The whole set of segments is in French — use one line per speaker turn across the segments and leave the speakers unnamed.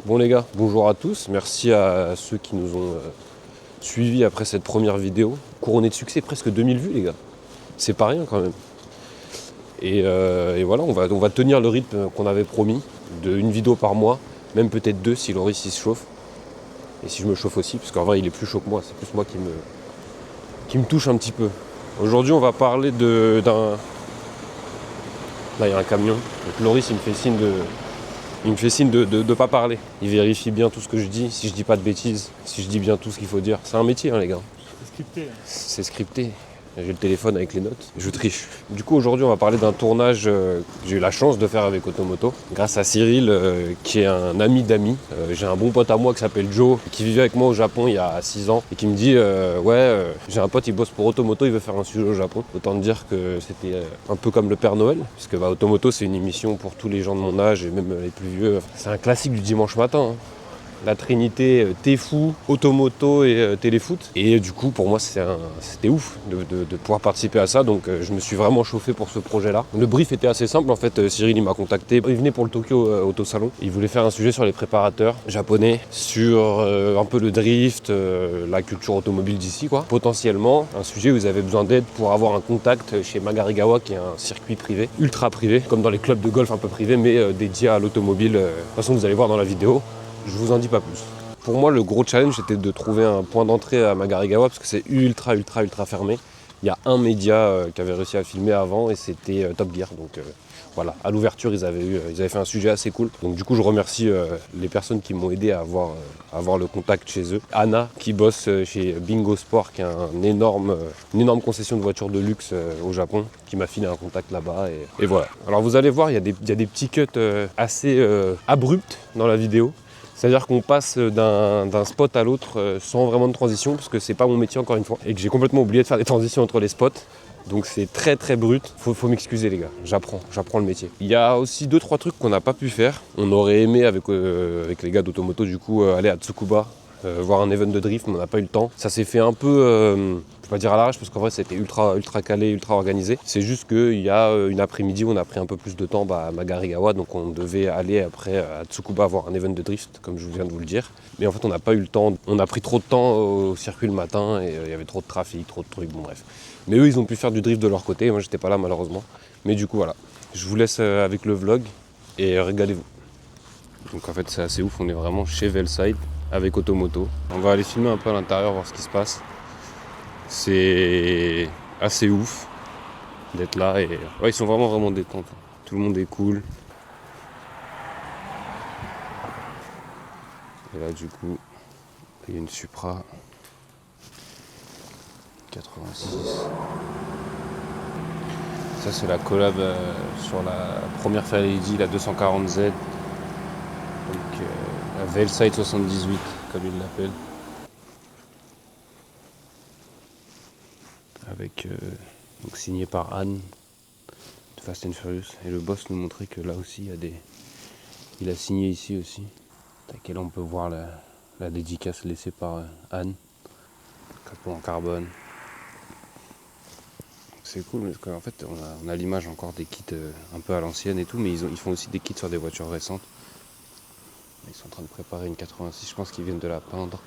Bon les gars, bonjour à tous, merci à ceux qui nous ont suivis après cette première vidéo. Couronnée de succès, presque 2000 vues les gars, c'est pas rien quand même. Et voilà, on va tenir le rythme qu'on avait promis, de une vidéo par mois, même peut-être deux si Loris il se chauffe. Et si je me chauffe aussi, parce qu'en vrai il est plus chaud que moi, c'est plus moi qui me touche un petit peu. Aujourd'hui on va parler d'un... Là il y a un camion, donc Loris il me fait signe de... Il me fait signe de ne pas parler. Il vérifie bien tout ce que je dis, si je dis pas de bêtises, si je dis bien tout ce qu'il faut dire. C'est un métier, hein, les gars.
C'est scripté.
C'est scripté. J'ai le téléphone avec les notes, je triche. Du coup, aujourd'hui, on va parler d'un tournage que j'ai eu la chance de faire avec Automoto, grâce à Cyril, qui est un ami d'amis. J'ai un bon pote à moi qui s'appelle Joe, qui vivait avec moi au Japon il y a 6 ans, et qui me dit j'ai un pote, il bosse pour Automoto, il veut faire un sujet au Japon. Autant dire que c'était un peu comme le Père Noël, parce que Automoto, c'est une émission pour tous les gens de mon âge, et même les plus vieux. C'est un classique du dimanche matin, hein. La trinité T-Fou, Automoto et Téléfoot. Et du coup, pour moi, c'était ouf de pouvoir participer à ça. Donc, je me suis vraiment chauffé pour ce projet-là. Le brief était assez simple. En fait, Cyril, il m'a contacté. Il venait pour le Tokyo Auto Salon. Il voulait faire un sujet sur les préparateurs japonais, sur un peu le drift, la culture automobile d'ici, quoi. Potentiellement, un sujet où vous avez besoin d'aide pour avoir un contact chez Magarigawa, qui est un circuit privé, ultra privé, comme dans les clubs de golf un peu privés, mais dédié à l'automobile. De toute façon, vous allez voir dans la vidéo. Je vous en dis pas plus. Pour moi, le gros challenge, c'était de trouver un point d'entrée à Magarigawa parce que c'est ultra fermé. Il y a un média qui avait réussi à filmer avant et c'était Top Gear. Donc voilà, à l'ouverture, ils avaient fait un sujet assez cool. Donc du coup, je remercie les personnes qui m'ont aidé à avoir le contact chez eux. Anna, qui bosse chez Bingo Sport, qui est une énorme concession de voitures de luxe au Japon, qui m'a filé un contact là-bas. Et voilà. Alors vous allez voir, il y a des petits cuts assez abrupts dans la vidéo. C'est-à-dire qu'on passe d'un spot à l'autre sans vraiment de transition, parce que c'est pas mon métier encore une fois, et que j'ai complètement oublié de faire des transitions entre les spots. Donc c'est très brut. Faut m'excuser les gars, j'apprends le métier. Il y a aussi 2-3 trucs qu'on n'a pas pu faire. On aurait aimé avec les gars d'Automoto du coup aller à Tsukuba, voir un event de drift, mais on n'a pas eu le temps. Ça s'est fait un peu, je vais pas dire à l'arrache, parce qu'en vrai c'était ultra calé, ultra organisé. C'est juste qu'il y a une après-midi où on a pris un peu plus de temps à Magarigawa, donc on devait aller après à Tsukuba voir un event de drift, comme je viens de vous le dire. Mais en fait on n'a pas eu le temps, on a pris trop de temps au circuit le matin, et il y avait trop de trafic, trop de trucs, bon bref. Mais eux ils ont pu faire du drift de leur côté, moi j'étais pas là malheureusement. Mais du coup voilà, je vous laisse avec le vlog, et régalez-vous. Donc en fait c'est assez ouf, on est vraiment chez Velside avec Automoto. On va aller filmer un peu à l'intérieur, voir ce qui se passe. C'est assez ouf d'être là et ouais, ils sont vraiment détentes. Tout le monde est cool. Et là du coup, il y a une Supra 86. Ça c'est la collab sur la première Fairlady, la 240Z. Donc la Velside 78 comme ils l'appellent. Avec donc signé par Anne de Fast and Furious. Et le boss nous montrait que là aussi il a signé ici aussi. Là on peut voir la dédicace laissée par Anne. Capot en carbone. C'est cool parce qu'en fait on a l'image encore des kits un peu à l'ancienne et tout, mais ils font aussi des kits sur des voitures récentes. Ils sont en train de préparer une 86, je pense qu'ils viennent de la peindre.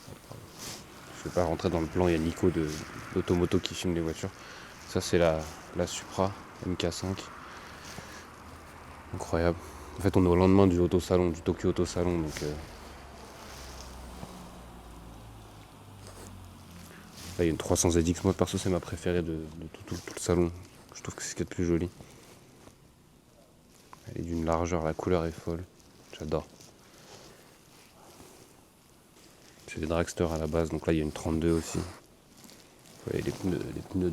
Je ne vais pas rentrer dans le plan, il y a Nico d'Automoto qui filme les voitures. Ça c'est la Supra MK5. Incroyable. En fait on est au lendemain du autosalon, du Tokyo Auto Salon, donc là il y a une 300ZX, moi perso c'est ma préférée de tout le salon. Je trouve que c'est ce qu'il y a de plus joli. Elle est d'une largeur, la couleur est folle. J'adore. C'est des dragsters à la base, donc là il y a une 32 aussi. Vous voyez les pneus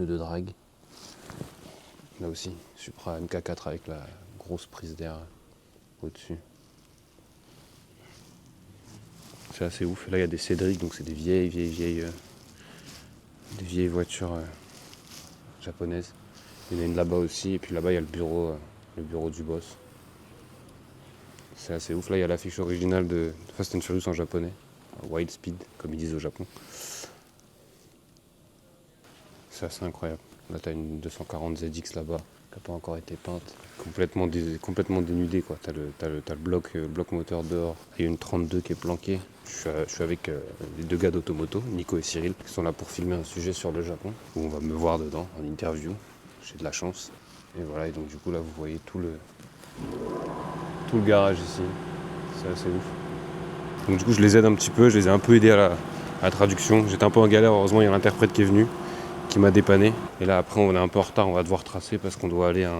de drag. Là aussi, Supra MK4 avec la grosse prise d'air au-dessus. C'est assez ouf. Et là il y a des Cédric, donc c'est des vieilles voitures japonaises. Il y en a une là-bas aussi, et puis là-bas il y a le bureau du boss. C'est assez ouf. Là il y a l'affiche originale de Fast and Furious en japonais. Wild Speed, comme ils disent au Japon. C'est assez incroyable. Là, tu as une 240ZX là-bas, qui n'a pas encore été peinte. Complètement dénudé quoi. T'as le bloc moteur dehors. Il y a une 32 qui est planquée. Je suis avec les deux gars d'Automoto, Nico et Cyril, qui sont là pour filmer un sujet sur le Japon, où on va me voir dedans en interview. J'ai de la chance. Et voilà, et donc du coup là vous voyez tout le garage ici. C'est assez ouf. Donc du coup je les aide un petit peu, je les ai un peu aidés à la traduction. J'étais un peu en galère, heureusement il y a l'interprète qui est venu, qui m'a dépanné. Et là après on est un peu en retard, on va devoir tracer parce qu'on doit aller à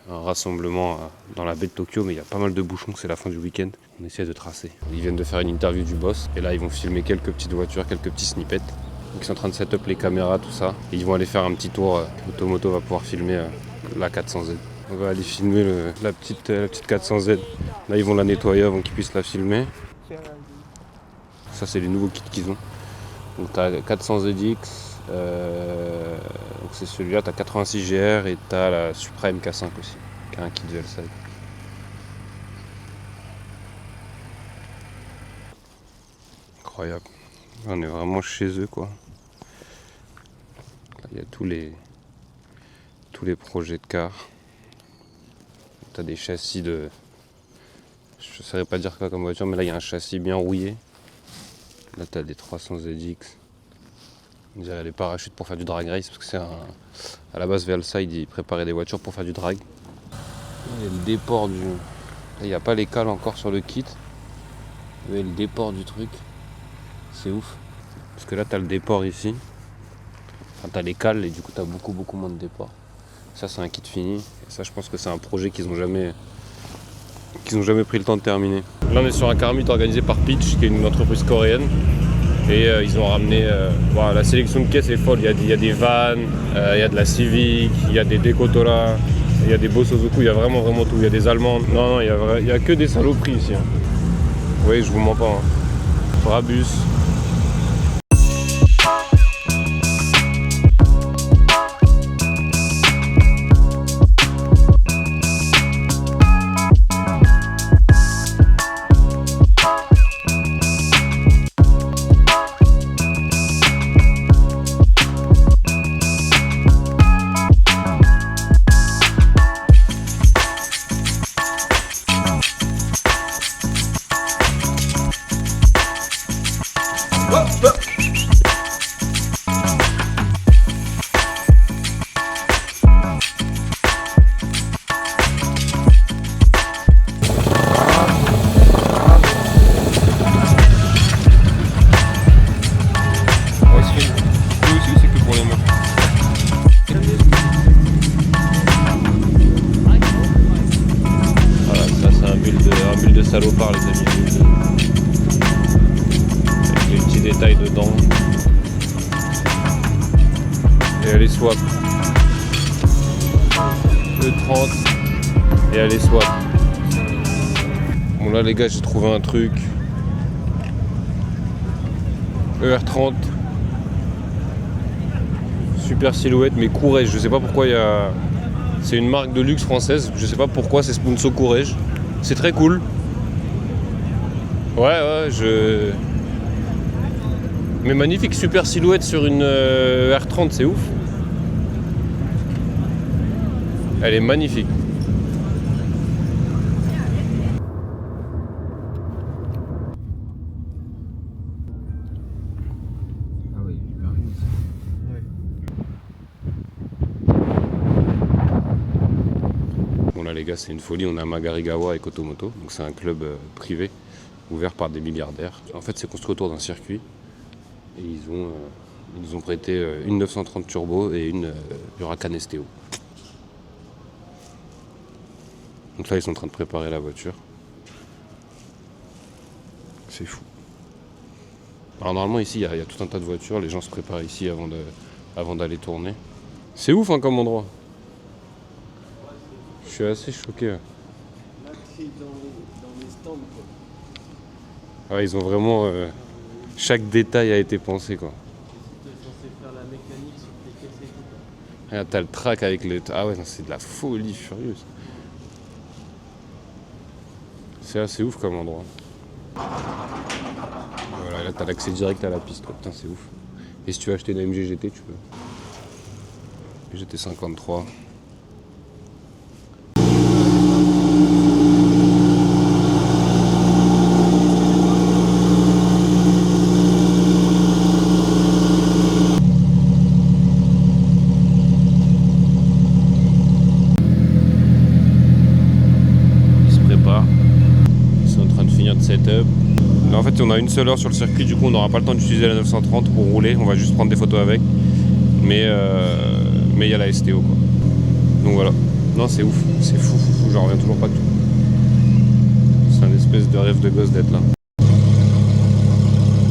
un rassemblement dans la baie de Tokyo, mais il y a pas mal de bouchons, c'est la fin du week-end. On essaie de tracer. Ils viennent de faire une interview du boss, et là ils vont filmer quelques petites voitures, quelques petits snippets. Donc ils sont en train de set up les caméras, tout ça. Et ils vont aller faire un petit tour. Automoto va pouvoir filmer la 400Z. On va aller filmer la petite 400Z. Là ils vont la nettoyer avant qu'ils puissent la filmer. Ça c'est les nouveaux kits qu'ils ont. Donc t'as 400ZX, donc c'est celui-là, t'as 86 GR et t'as la Supra MK5 aussi, qui a un kit dual side. Incroyable. On est vraiment chez eux quoi. Là, il y a tous les projets de cars. T'as des châssis de... Je ne saurais pas dire quoi comme voiture, mais là il y a un châssis bien rouillé. Là t'as des 300ZX. On dirait les parachutes pour faire du drag race, parce que c'est à la base Veilside, ils préparaient des voitures pour faire du drag. Il y a le déport du... Là il n'y a pas les cales encore sur le kit. Mais le déport du truc, c'est ouf. Parce que là t'as le déport ici. Enfin t'as les cales et du coup t'as beaucoup moins de déport. Ça c'est un kit fini. Et ça je pense que c'est un projet qu'ils n'ont jamais pris le temps de terminer. Là on est sur un car meet organisé par Pitch, qui est une entreprise coréenne. Et ils ont ramené, la sélection de caisses est folle, il y a des vannes, il y a de la Civic, il y a des Decotola, il y a des Bosozoku, il y a vraiment tout, il y a des Allemandes. Non, il y a que des saloperies ici. Hein. Vous voyez, je vous mens pas. Hein. Brabus. Salopard les amis, avec les petits détails dedans, et elle est swap, E30 et elle est swap. Bon là les gars j'ai trouvé un truc, ER30, super silhouette mais Courrèges, je sais pas pourquoi il y a... C'est une marque de luxe française, je sais pas pourquoi c'est sponsor Courrèges, c'est très cool. Ouais, Mais magnifique, super silhouette sur une R30, c'est ouf. Elle est magnifique.
Ah oui, super bien.
Bon là les gars, c'est une folie, on est à Magarigawa avec Automoto, donc c'est un club privé ouvert par des milliardaires. En fait c'est construit autour d'un circuit et ils nous ont prêté une 930 Turbo et une Huracan STO. Donc là ils sont en train de préparer la voiture. C'est fou. Alors normalement ici il y a tout un tas de voitures, les gens se préparent ici avant d'aller tourner. C'est ouf hein, comme endroit. Je suis assez choqué.
Là, c'est dans les stands, quoi.
Ouais, ils ont vraiment... chaque détail a été pensé, quoi.
C'était censé faire la mécanique sur tes caisses et tout, quoi.
Regarde, t'as le track avec les... Ah ouais, non, c'est de la folie furieuse. C'est assez ouf comme endroit. Voilà, là t'as l'accès direct à la piste, quoi. Putain, c'est ouf. Et si tu veux acheter une AMG GT, tu peux. GT 53. setup. Là, en fait, on a une seule heure sur le circuit, du coup, on n'aura pas le temps d'utiliser la 930 pour rouler. On va juste prendre des photos avec. Mais il y a la STO, quoi. Donc voilà. Non, c'est ouf. C'est fou. J'en reviens toujours pas du tout. C'est un espèce de rêve de gosse d'être là.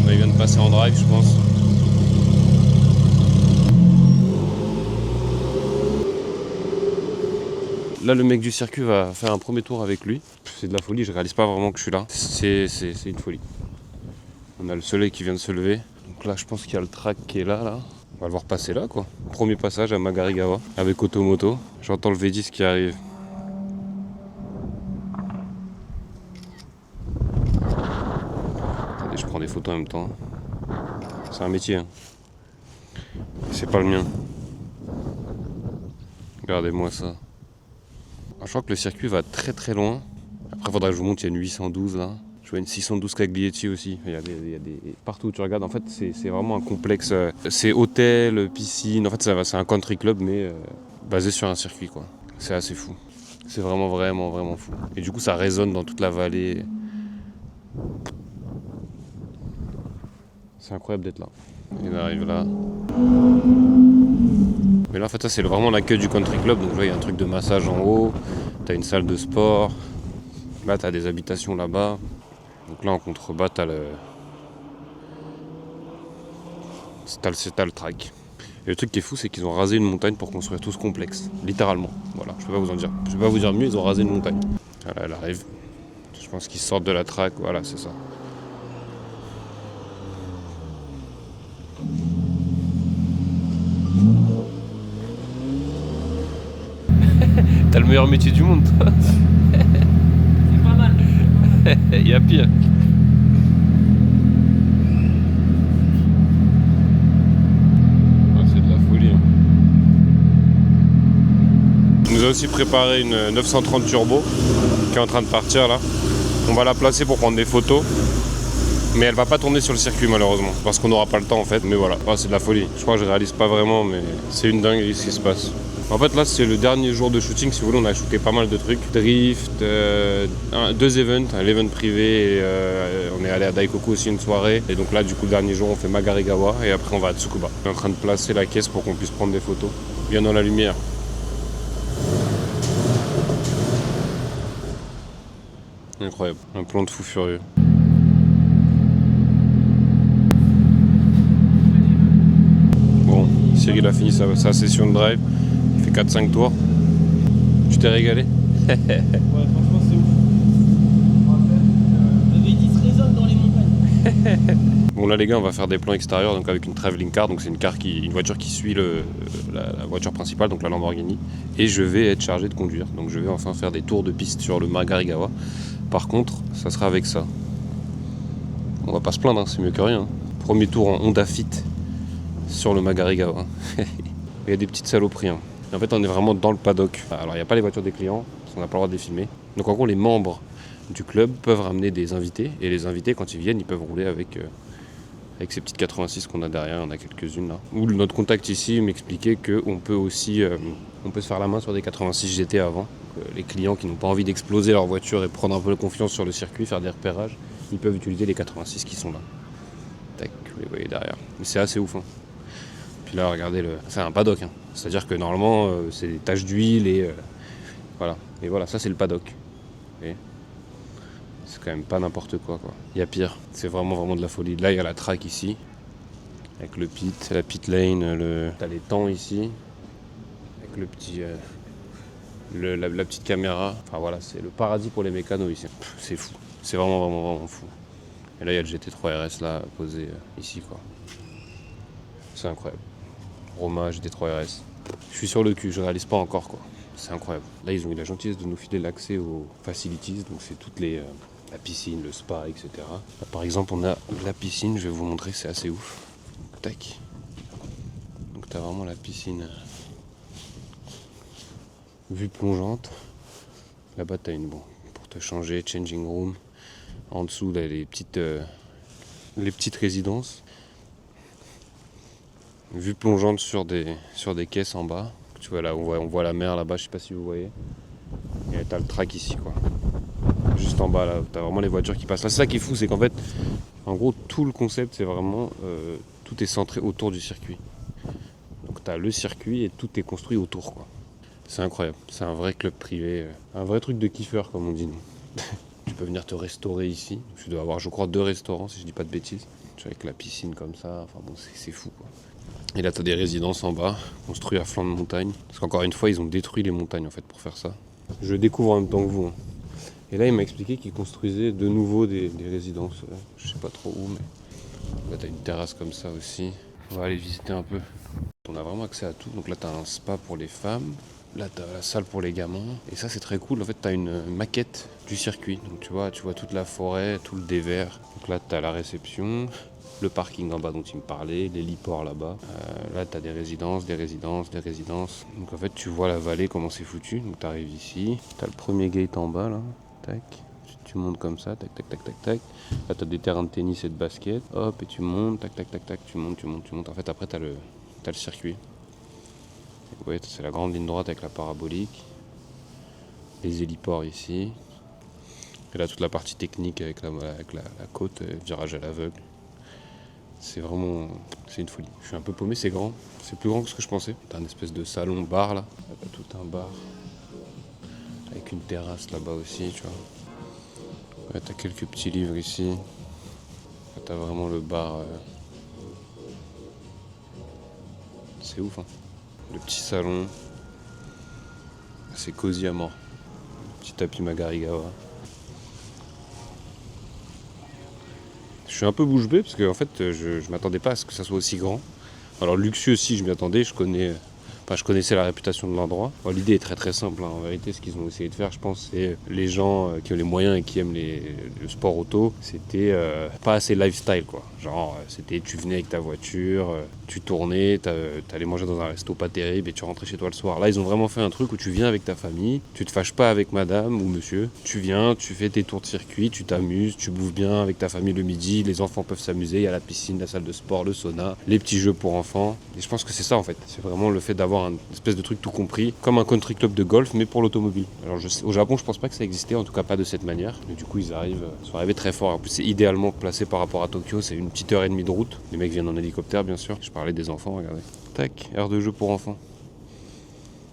Là, il vient de passer en drive, je pense. Là, le mec du circuit va faire un premier tour avec lui. C'est de la folie, je réalise pas vraiment que je suis là. C'est une folie. On a le soleil qui vient de se lever. Donc là, je pense qu'il y a le track qui est là. On va le voir passer là, quoi. Premier passage à Magarigawa avec Automoto. J'entends le V10 qui arrive. Attendez, je prends des photos en même temps. C'est un métier, hein. C'est pas le mien. Regardez-moi ça. Je crois que le circuit va très très loin. Après, il faudra que je vous montre, il y a une 812 là. Je vois une 612 Caglietti aussi. Il y a des... Partout où tu regardes, en fait, c'est vraiment un complexe. C'est hôtel, piscine. En fait, c'est un country club, mais basé sur un circuit, quoi. C'est assez fou. C'est vraiment fou. Et du coup, ça résonne dans toute la vallée. C'est incroyable d'être là. Il arrive là. Mais là, en fait, ça, c'est vraiment l'accueil du country club. Donc là, il y a un truc de massage en haut. T'as une salle de sport. Là, t'as des habitations là-bas. Donc là, en contrebas, t'as le track. Et le truc qui est fou, c'est qu'ils ont rasé une montagne pour construire tout ce complexe. Littéralement. Voilà, je peux pas vous en dire. Je peux pas vous dire mieux, ils ont rasé une montagne. Voilà, elle arrive. Je pense qu'ils sortent de la track. Voilà, c'est ça. T'as le meilleur métier du monde, toi.
C'est pas mal.
Il y a pire. Ah, c'est de la folie. Hein. On nous a aussi préparé une 930 turbo qui est en train de partir là. On va la placer pour prendre des photos. Mais elle va pas tourner sur le circuit malheureusement. Parce qu'on n'aura pas le temps en fait. Mais voilà, c'est de la folie. Je crois que je réalise pas vraiment, mais c'est une dinguerie ce qui se passe. En fait là c'est le dernier jour de shooting, si vous voulez, on a shooté pas mal de trucs. Drift, 2 events, l'event privé et on est allé à Daikoku aussi une soirée. Et donc là du coup le dernier jour on fait Magarigawa et après on va à Tsukuba. On est en train de placer la caisse pour qu'on puisse prendre des photos. Bien dans la lumière. Incroyable, un plan de fou furieux. Bon, Cyril a fini sa session de drive. 4-5 tours. Tu t'es régalé?
Ouais, franchement, c'est ouf. Le V10 résonne dans les montagnes.
Bon là les gars, on va faire des plans extérieurs donc avec une travelling car, donc c'est une voiture qui suit la voiture principale, donc la Lamborghini, et je vais être chargé de conduire, donc je vais enfin faire des tours de piste sur le Magarigawa. Par contre, ça sera avec ça. On va pas se plaindre, hein, c'est mieux que rien. Premier tour en Honda Fit sur le Magarigawa. Il y a des petites saloperies. Hein. En fait, on est vraiment dans le paddock. Alors, il n'y a pas les voitures des clients, parce qu'on n'a pas le droit de les filmer. Donc, en gros, les membres du club peuvent ramener des invités. Et les invités, quand ils viennent, ils peuvent rouler avec ces petites 86 qu'on a derrière. On a quelques-unes là. Où notre contact ici m'expliquait qu'on peut aussi on peut se faire la main sur des 86 GT avant. Donc, les clients qui n'ont pas envie d'exploser leur voiture et prendre un peu de confiance sur le circuit, faire des repérages, ils peuvent utiliser les 86 qui sont là. Tac, vous les voyez derrière. Mais c'est assez ouf. Hein. Puis là, regardez, c'est un paddock. Hein. C'est-à-dire que normalement, c'est des taches d'huile et voilà. Et voilà, ça c'est le paddock. Et c'est quand même pas n'importe quoi. Il y a pire. C'est vraiment de la folie. Là, il y a la track ici, avec le pit, la pit lane, t'as les temps ici, avec le petit, la petite caméra. Enfin voilà, c'est le paradis pour les mécanos ici. C'est fou. C'est vraiment fou. Et là, il y a le GT3 RS là posé ici quoi. C'est incroyable. Roma, GT3 RS. Je suis sur le cul, je réalise pas encore quoi. C'est incroyable. Là, ils ont eu la gentillesse de nous filer l'accès aux facilities, donc c'est toutes les la piscine, le spa, etc. Là, par exemple, on a la piscine, je vais vous montrer, c'est assez ouf. Tac. Donc t'as vraiment la piscine vue plongeante. Là-bas, t'as pour te changer, changing room. En dessous, là, les petites résidences. Vue plongeante sur des caisses en bas. Tu vois là, on voit la mer là-bas, je sais pas si vous voyez. Et t'as le track ici quoi. Juste en bas là, t'as vraiment les voitures qui passent là. C'est ça qui est fou, c'est qu'en fait, en gros, tout le concept, c'est vraiment, tout est centré autour du circuit. Donc t'as le circuit et tout est construit autour, quoi. C'est incroyable, c'est un vrai club privé, un vrai truc de kiffeur, comme on dit nous. Tu peux venir te restaurer ici. Tu dois avoir, je crois, 2 restaurants, si je dis pas de bêtises. Tu vois, avec la piscine comme ça, enfin bon, c'est fou, quoi. Et là, t'as des résidences en bas, construites à flanc de montagne. Parce qu'encore une fois, ils ont détruit les montagnes, en fait, pour faire ça. Je découvre en même temps que vous, hein. Et là, il m'a expliqué qu'ils construisaient de nouveau des résidences. Je sais pas trop où, mais là, t'as une terrasse comme ça aussi. On va aller visiter un peu. On a vraiment accès à tout. Donc là, t'as un spa pour les femmes. Là, t'as la salle pour les gamins. Et ça, c'est très cool. En fait, t'as une maquette du circuit. Donc tu vois toute la forêt, tout le dévers. Donc là, t'as la réception, le parking en bas dont il me parlait, l'héliport là-bas. Là, t'as des résidences, des résidences, des résidences. Donc en fait, tu vois la vallée, comment c'est foutu. Donc t'arrives ici. T'as le premier gate en bas, là. Tac. Tu montes comme ça, tac, tac, tac, tac, tac. Là, t'as des terrains de tennis et de basket. Hop, et tu montes, tac, tac, tac, tac. Tu montes, tu montes, tu montes. En fait, après, t'as le circuit. Ouais, c'est la grande ligne droite avec la parabolique. Les héliports ici. Et là, toute la partie technique avec la côte, virage à l'aveugle. C'est vraiment... c'est une folie. Je suis un peu paumé, c'est grand. C'est plus grand que ce que je pensais. T'as un espèce de salon bar là. T'as tout un bar. Avec une terrasse là-bas aussi, tu vois. Ouais, t'as quelques petits livres ici. Là, t'as vraiment le bar. C'est ouf, hein. Le petit salon. C'est cosy à mort. Petit tapis Magarigawa. Je suis un peu bouche bée parce que en fait je m'attendais pas à ce que ça soit aussi grand. Alors luxueux aussi, je m'y attendais, je connaissais la réputation de l'endroit. Bon, l'idée est très très simple, hein. En vérité, ce qu'ils ont essayé de faire, je pense, c'est les gens qui ont les moyens et qui aiment le sport auto, c'était pas assez lifestyle, quoi. Genre, c'était tu venais avec ta voiture, tu tournais, t'allais manger dans un resto pas terrible et tu rentrais chez toi le soir. Là, ils ont vraiment fait un truc où tu viens avec ta famille, tu te fâches pas avec madame ou monsieur, tu viens, tu fais tes tours de circuit, tu t'amuses, tu bouffes bien avec ta famille le midi, les enfants peuvent s'amuser, il y a la piscine, la salle de sport, le sauna, les petits jeux pour enfants. Et je pense que c'est ça en fait. C'est vraiment le fait d'avoir un espèce de truc tout compris, comme un country club de golf, mais pour l'automobile. Alors au Japon, je pense pas que ça existait, en tout cas pas de cette manière. Mais du coup, ils sont arrivés très fort. En plus, c'est idéalement placé par rapport à Tokyo, c'est une petite heure et demie de route. Les mecs viennent en hélicoptère, bien sûr. Je parlais des enfants, regardez. Tac, aire de jeu pour enfants.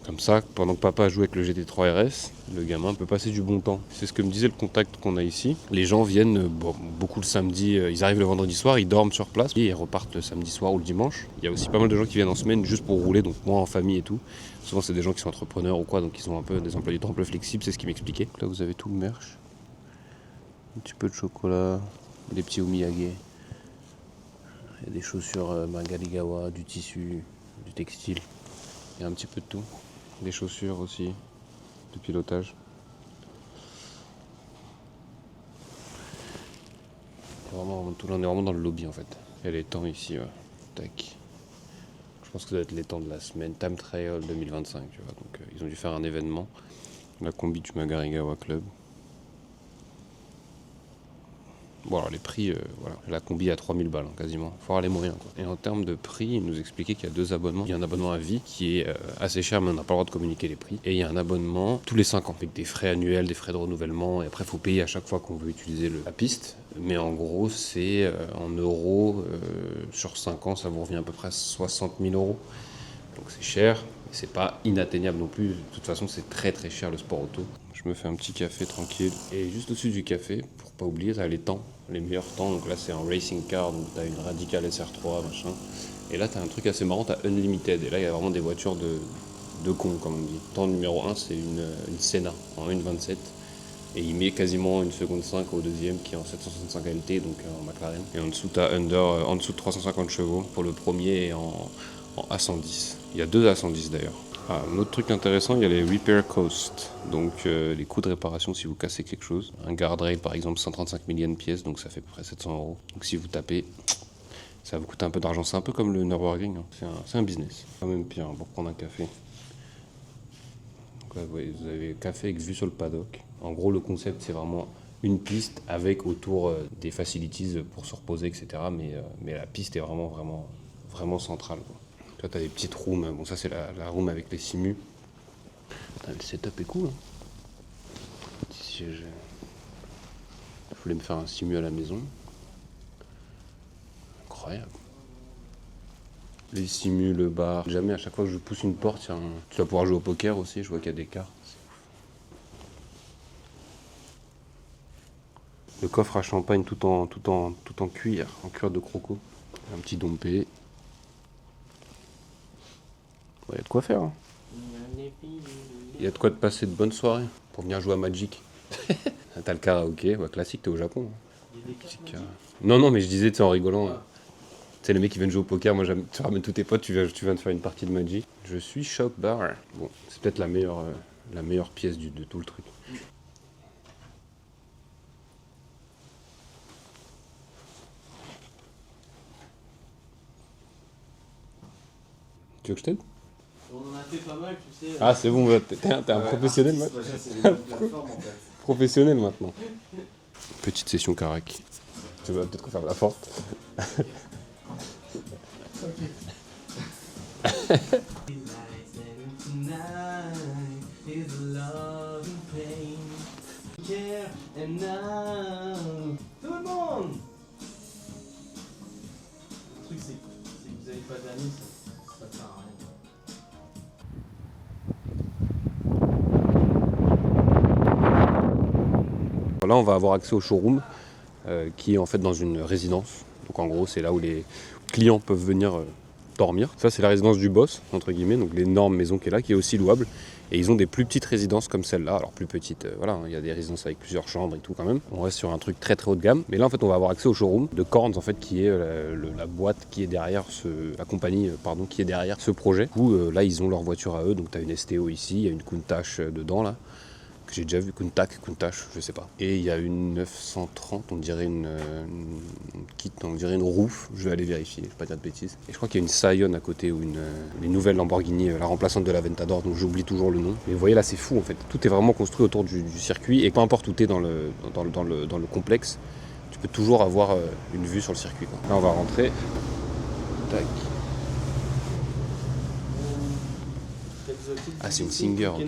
Comme ça, pendant que papa joue avec le GT3 RS, le gamin peut passer du bon temps. C'est ce que me disait le contact qu'on a ici. Les gens viennent beaucoup le samedi, ils arrivent le vendredi soir, ils dorment sur place et ils repartent le samedi soir ou le dimanche. Il y a aussi pas mal de gens qui viennent en semaine juste pour rouler, donc moi en famille et tout. Souvent c'est des gens qui sont entrepreneurs ou quoi, donc ils ont un peu des emplois du temps un peu flexibles, c'est ce qu'il m'expliquait. Là vous avez tout le merch. Un petit peu de chocolat, des petits omiyage. Il y a des chaussures Magarigawa, du tissu, du textile. Il y a un petit peu de tout. Des chaussures aussi, de pilotage. On est vraiment dans le lobby en fait. Il y a les temps ici, ouais. Tac. Je pense que ça doit être les temps de la semaine. Time Trail 2025, tu vois. Donc ils ont dû faire un événement. La combi du Magarigawa Club. Bon alors les prix, voilà, la combi à 3000 balles, hein, quasiment. Faut avoir les moyens, quoi. Et en termes de prix, il nous expliquait qu'il y a 2 abonnements. Il y a un abonnement à vie qui est assez cher, mais on n'a pas le droit de communiquer les prix. Et il y a un abonnement tous les 5 ans, avec des frais annuels, des frais de renouvellement. Et après, il faut payer à chaque fois qu'on veut utiliser la piste. Mais en gros, c'est en euros, sur 5 ans, ça vous revient à peu près 60 000 euros. Donc c'est cher, mais c'est pas inatteignable non plus. De toute façon, c'est très très cher le sport auto. Je me fais un petit café tranquille. Et juste au-dessus du café, pour pas oublier, t'as les temps, les meilleurs temps. Donc là, c'est un racing car, donc t'as une Radical SR3, machin. Et là, t'as un truc assez marrant, t'as Unlimited. Et là, il y a vraiment des voitures de cons, comme on dit. Temps numéro 1, c'est une Senna en 1.27. Et il met quasiment une seconde 5 au deuxième qui est en 765 LT, donc en McLaren. Et en dessous, t'as en dessous de 350 chevaux pour le premier et en A110. Il y a 2 A110 d'ailleurs. Ah, un autre truc intéressant, il y a les repair costs, donc les coûts de réparation si vous cassez quelque chose. Un guardrail par exemple 135 millions de pièces, donc ça fait à peu près 700 euros. Donc si vous tapez, ça va vous coûter un peu d'argent. C'est un peu comme le Nürburgring, hein. C'est un business. Quand même pire, hein, pour prendre un café. Donc là, vous avez café avec vue sur le paddock. En gros, le concept c'est vraiment une piste avec autour des facilities pour se reposer, etc. Mais la piste est vraiment centrale, quoi. Toi, t'as des petites rooms. Bon, ça, c'est la room avec les simus. Le setup est cool, hein. Petit siège voulais me faire un simu à la maison. Incroyable. Les simus, le bar. Jamais à chaque fois que je pousse une porte, tu vas pouvoir jouer au poker aussi, je vois qu'il y a des cartes. Le coffre à champagne tout en cuir, en cuir de croco. Un petit dompé. Il y a de quoi faire. Hein. Il y a de quoi te passer de bonnes soirées pour venir jouer à Magic. T'as le karaoké, classique, t'es au Japon. Hein. Non, mais je disais, en rigolant. Tu sais, les mecs qui viennent jouer au poker, moi tu ramènes tous tes potes, tu viens de faire une partie de Magic. Je suis Shop Bar. Bon, c'est peut-être la meilleure pièce de tout le truc. Tu veux que je t'aide?
On en a fait pas mal, tu sais.
Ah, c'est bon, t'es un professionnel maintenant. Professionnel maintenant. Petite session carac. Tu vas peut-être refaire la porte.
Tout le monde. Le truc c'est que vous avez pas d'amis, ça sert à rien.
Là, on va avoir accès au showroom qui est en fait dans une résidence. Donc en gros, c'est là où les clients peuvent venir dormir. Ça, c'est la résidence du boss, entre guillemets, donc l'énorme maison qui est là, qui est aussi louable. Et ils ont des plus petites résidences comme celle-là. Alors plus petites, voilà, il y a des résidences avec plusieurs chambres et tout quand même. On reste sur un truc très très haut de gamme. Mais là, en fait, on va avoir accès au showroom de Korns, en fait, qui est la boîte qui est derrière la compagnie, qui est derrière ce projet. Où là, ils ont leur voiture à eux. Donc tu as une STO ici, il y a une Countach dedans là. Que j'ai déjà vu, Countach, je sais pas. Et il y a une 930, on dirait une roof, je vais aller vérifier, je vais pas dire de bêtises. Et je crois qu'il y a une Scion à côté, ou une nouvelle Lamborghini, la remplaçante de la Ventador, donc j'oublie toujours le nom. Mais vous voyez là, c'est fou en fait, tout est vraiment construit autour du circuit, et peu importe où tu es dans le complexe, tu peux toujours avoir une vue sur le circuit, quoi. Là on va rentrer, tac. Ah, c'est une Singer, ok.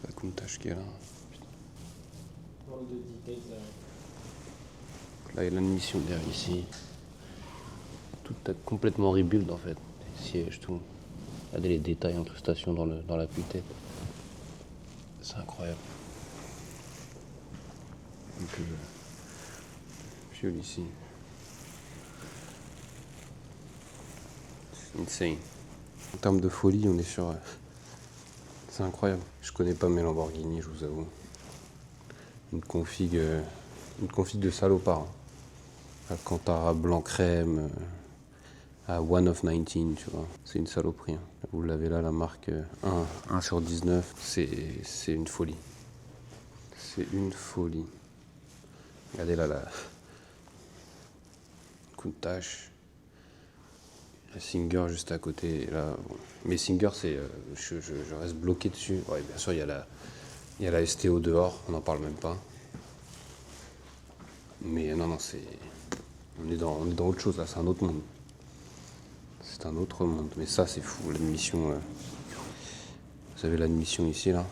La Countach qui est là. Là, il y a l'admission derrière ici. Tout complètement rebuild en fait. Les sièges, tout. Regardez les détails, incrustations dans la tête. C'est incroyable. Donc, fiole ici. C'est insane. En termes de folie, on est sur. C'est incroyable. Je connais pas mes Lamborghini, je vous avoue. Une config de salopard. Alcantara blanc crème. À 1 of 19, tu vois. C'est une saloperie. Hein. Vous l'avez là, la marque 1 sur 19. C'est une folie. C'est une folie. Regardez là, la Countach. La Singer juste à côté. Et là, bon. Mais Singer, c'est, je reste bloqué dessus. Ouais, bien sûr, il y a la STO dehors, on n'en parle même pas. Mais non, on est dans autre chose là, c'est un autre monde. C'est un autre monde. Mais ça, c'est fou, l'admission. Vous avez l'admission ici, là.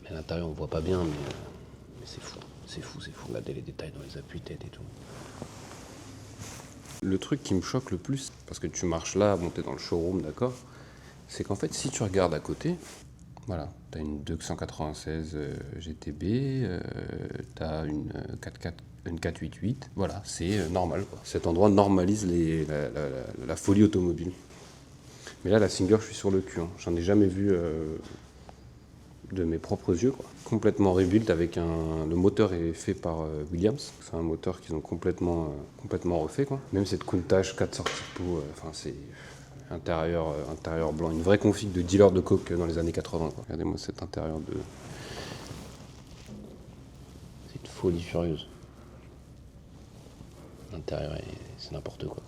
Mais à l'intérieur, on voit pas bien, mais c'est fou. C'est fou. Regardez les détails dans les appuis-têtes et tout. Le truc qui me choque le plus, parce que tu marches là, bon, t'es dans le showroom, d'accord, c'est qu'en fait, si tu regardes à côté, voilà, t'as une 296 GTB, t'as une 488, voilà, c'est normal, quoi. Cet endroit normalise la folie automobile. Mais là, la Singer, je suis sur le cul, hein. J'en ai jamais vu de mes propres yeux, quoi. Complètement rebuild avec le moteur est fait par Williams. C'est un moteur qu'ils ont complètement refait, quoi. Même cette Countach 4 sorties de pot, enfin c'est intérieur blanc, une vraie config de dealer de coke dans les années 80, quoi. Regardez-moi cet intérieur de. C'est une folie furieuse. L'intérieur c'est n'importe quoi.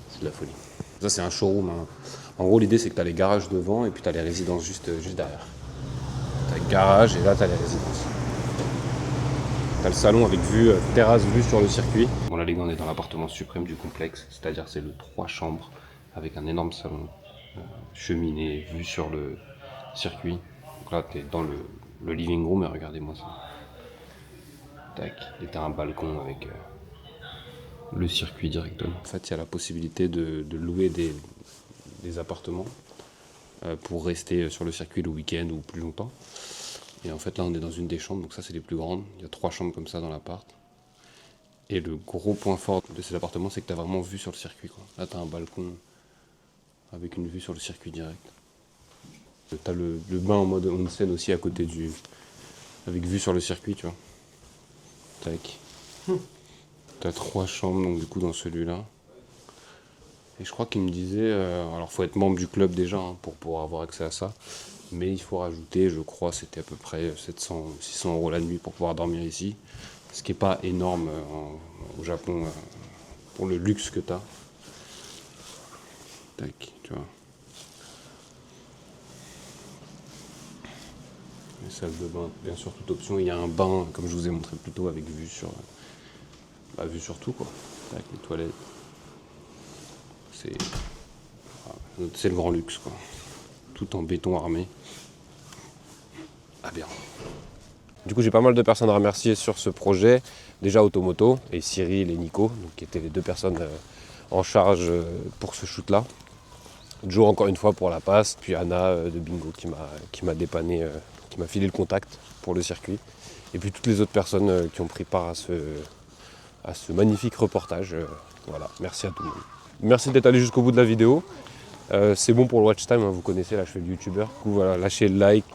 C'est de la folie. Ça c'est un showroom, hein. En gros l'idée c'est que tu as les garages devant et puis tu as les résidences juste derrière. T'as le garage et là t'as les résidences. T'as le salon avec vue, terrasse vue sur le circuit. Bon là les gars on est dans l'appartement suprême du complexe, c'est-à-dire c'est le 3 chambres avec un énorme salon, cheminée, vue sur le circuit. Donc là, t'es dans le living room et regardez-moi ça. Tac, et t'as un balcon avec le circuit directement. En fait, il y a la possibilité de louer des appartements pour rester sur le circuit le week-end ou plus longtemps. Et en fait, là, on est dans une des chambres, donc ça, c'est les plus grandes. Il y a 3 chambres comme ça dans l'appart. Et le gros point fort de ces appartements, c'est que tu as vraiment vue sur le circuit, quoi. Là, tu as un balcon avec une vue sur le circuit direct. Tu as le bain en mode onsen aussi à côté avec vue sur le circuit, tu vois. Tac. Tu as 3 chambres, donc du coup, dans celui-là. Et je crois qu'il me disait, alors faut être membre du club déjà pour pouvoir avoir accès à ça. Mais il faut rajouter, je crois, c'était à peu près 700 ou 600 € la nuit pour pouvoir dormir ici. Ce qui n'est pas énorme au Japon pour le luxe que tu as. Tac, tu vois. Les salles de bain, bien sûr, toute option. Il y a un bain, comme je vous ai montré plus tôt, avec vue sur tout, quoi. Tac, les toilettes. C'est le grand luxe, quoi. Tout en béton armé. Ah bien. Du coup, j'ai pas mal de personnes à remercier sur ce projet. Déjà Automoto et Cyril et Nico, donc, qui étaient les 2 personnes en charge pour ce shoot-là. Joe, encore une fois, pour la passe. Puis Anna de Bingo qui m'a dépanné, qui m'a filé le contact pour le circuit. Et puis toutes les autres personnes qui ont pris part à ce magnifique reportage. Voilà, merci à tout le monde. Merci d'être allé jusqu'au bout de la vidéo. C'est bon pour le watch time, hein, vous connaissez, là je fais le youtubeur. Du coup voilà, lâchez le like,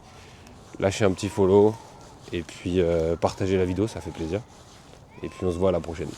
lâchez un petit follow et puis partagez la vidéo, ça fait plaisir. Et puis on se voit à la prochaine.